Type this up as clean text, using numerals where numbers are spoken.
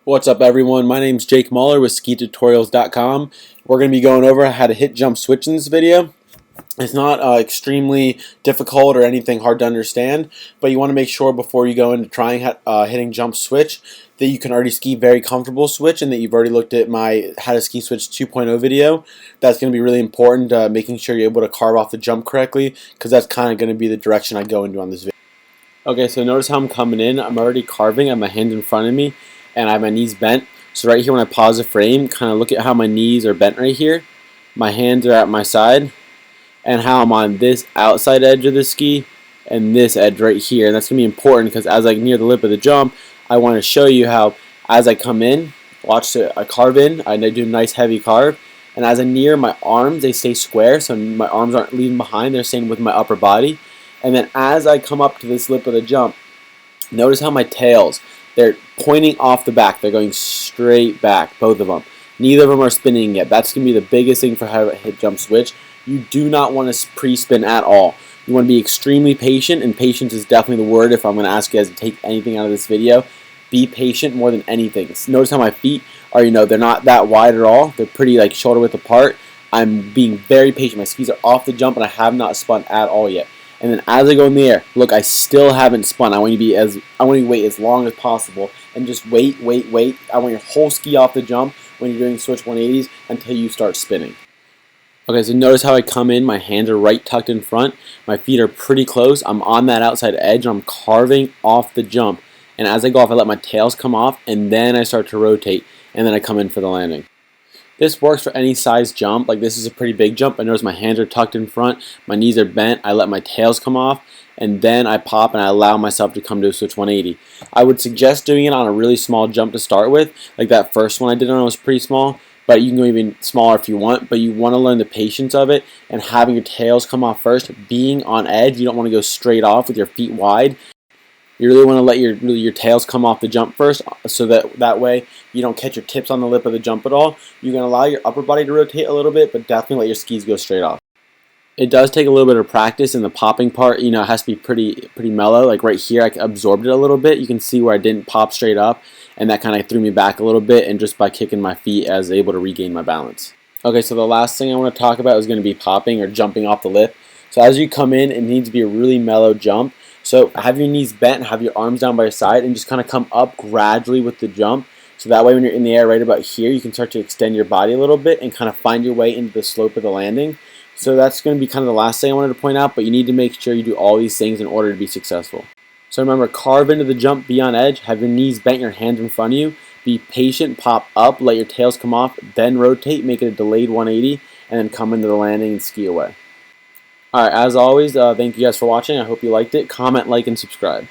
What's up, everyone? My name's Jake Muller with skitutorials.com. We're going to be going over how to hit jump switch in this video. It's not extremely difficult or anything hard to understand, but you want to make sure before you go into trying hitting jump switch that you can already ski very comfortable switch and that you've already looked at my how to ski switch 2.0 video. That's going to be really important, making sure you're able to carve off the jump correctly, because that's kind of going to be the direction I go into on this video. Okay, so notice how I'm coming in. I'm already carving. I have my hands in front of me and I have my knees bent. So right here when I pause the frame, kind of look at how my knees are bent right here. My hands are at my side, and how I'm on this outside edge of the ski and this edge right here. And that's going to be important because as I near the lip of the jump, I want to show you how as I come in, watch I carve in, I do a nice heavy carve, and as I near my arms, they stay square, so my arms aren't leaving behind, they're staying with my upper body. And then as I come up to this lip of the jump, notice how my tails, they're pointing off the back. They're going straight back, both of them. Neither of them are spinning yet. That's going to be the biggest thing for how to hit jump switch. You do not want to pre-spin at all. You want to be extremely patient, and patience is definitely the word if I'm going to ask you guys to take anything out of this video. Be patient more than anything. Notice how my feet are, they're not that wide at all. They're pretty like shoulder width apart. I'm being very patient. My skis are off the jump and I have not spun at all yet. And then as I go in the air, look, I still haven't spun. I want you to wait as long as possible and just wait. I want your whole ski off the jump when you're doing switch 180s until you start spinning. Okay, so notice how I come in, my hands are right tucked in front, my feet are pretty close, I'm on that outside edge, I'm carving off the jump, and as I go off I let my tails come off, and then I start to rotate, and then I come in for the landing. This works for any size jump. Like, this is a pretty big jump. I notice my hands are tucked in front, my knees are bent, I let my tails come off, and then I pop and I allow myself to come to a switch 180. I would suggest doing it on a really small jump to start with. Like that first one I did on was pretty small, but you can go even smaller if you want, but you want to learn the patience of it and having your tails come off first, being on edge. You don't want to go straight off with your feet wide. You really want to let your tails come off the jump first, so that way you don't catch your tips on the lip of the jump at all. You can allow your upper body to rotate a little bit, but definitely let your skis go straight off. It does take a little bit of practice in the popping part. It has to be pretty mellow. Like right here, I absorbed it a little bit. You can see where I didn't pop straight up, and that kind of threw me back a little bit, and just by kicking my feet, I was able to regain my balance. Okay, so the last thing I want to talk about is going to be popping or jumping off the lip. So as you come in, it needs to be a really mellow jump. So have your knees bent, have your arms down by your side, and just kind of come up gradually with the jump. So that way when you're in the air right about here, you can start to extend your body a little bit and kind of find your way into the slope of the landing. So that's going to be kind of the last thing I wanted to point out, but you need to make sure you do all these things in order to be successful. So remember, carve into the jump, be on edge, have your knees bent, your hands in front of you, be patient, pop up, let your tails come off, then rotate, make it a delayed 180, and then come into the landing and ski away. Alright, as always, thank you guys for watching. I hope you liked it. Comment, like, and subscribe.